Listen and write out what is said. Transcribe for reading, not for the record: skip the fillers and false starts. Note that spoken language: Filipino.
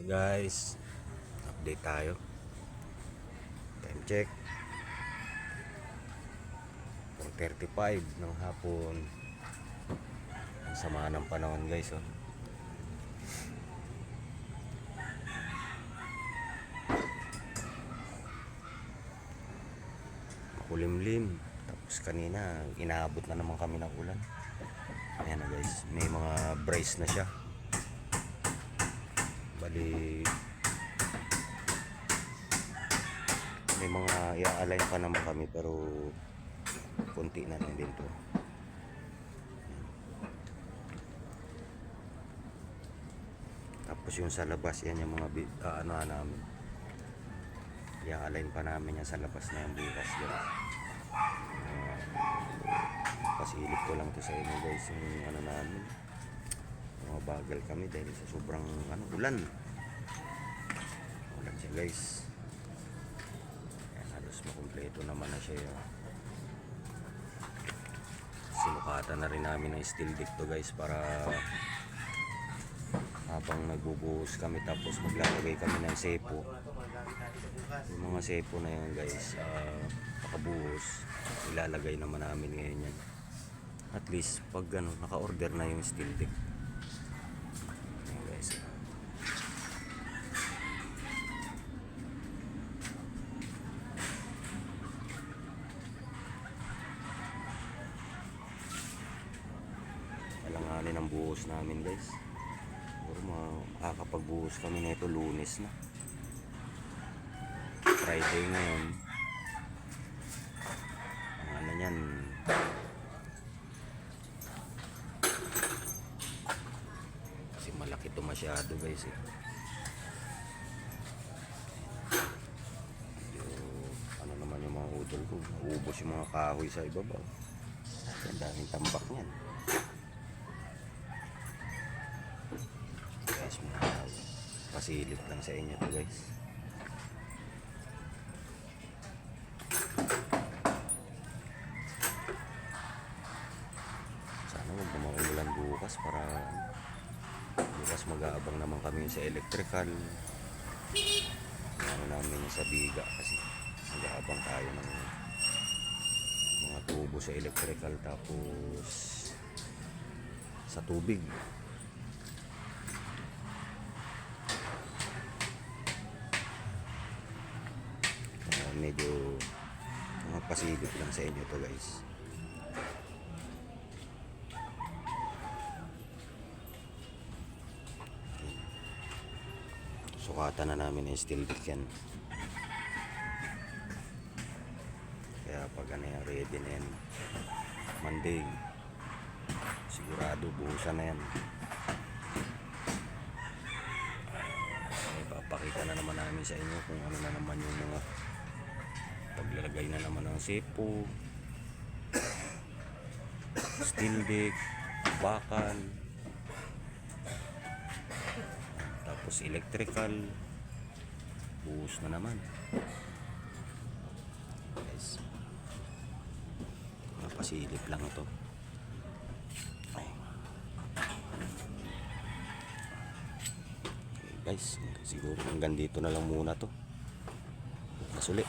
Guys, update tayo. Time check 4:35 ng hapon. Ang sama ng panahon guys, oh. Makulimlim. Tapos kanina inaabot na naman kami ng ulan. Ayan na guys, may mga brace na siya. Bali may mga i-align pa naman kami, pero konti na lang din to. Tapos yung sa labas, yan yung mga namin, i-align pa namin yan sa labas na yung bukas guys. Pasilip ko lang to sa inyo guys, yung namin, mga bagal kami dahil sa sobrang ulan siya guys. Ayan, halos makumpleto naman na siya yun. Sinukatan na rin namin ng steel deck to guys, para habang nagbubuhos kami tapos maglalagay kami ng sepo, yung mga sepo na yun guys, pakabuhos ilalagay naman namin ngayon yan. At least pag naka-order na yung steel deck. Ayan guys, alanganin ang buhos namin guys. Siguro makakapagbuhos kami nito Lunes na. Friday ngayon. Ang yan, kasi malaki to masyado guys eh. Naman yung mga udol ko, naubos yung mga kahoy sa ibabaw. Ang daming tambak niyan guys. Pasilip lang sa inyo to guys. Sana huwag umulan bukas, para bukas mag-aabang naman kami sa electrical. Namin sa biga, kasi mag-aabang tayo ng mga tubo sa electrical, tapos sa tubig. Medyo pasilip lang sa inyo to guys. Okay. Sukatan na namin yung steel deck yan. Kaya pag yan, ready na yan Monday, sigurado buhusan na yan. Ipapakita na naman namin sa inyo kung ano na naman yung mga paglalagay na naman ng sepo, steel deck, bakal, tapos electrical, buhos na naman guys. Napasilip lang ito. Okay guys, siguro hanggang dito na lang muna to. Bukas ulit.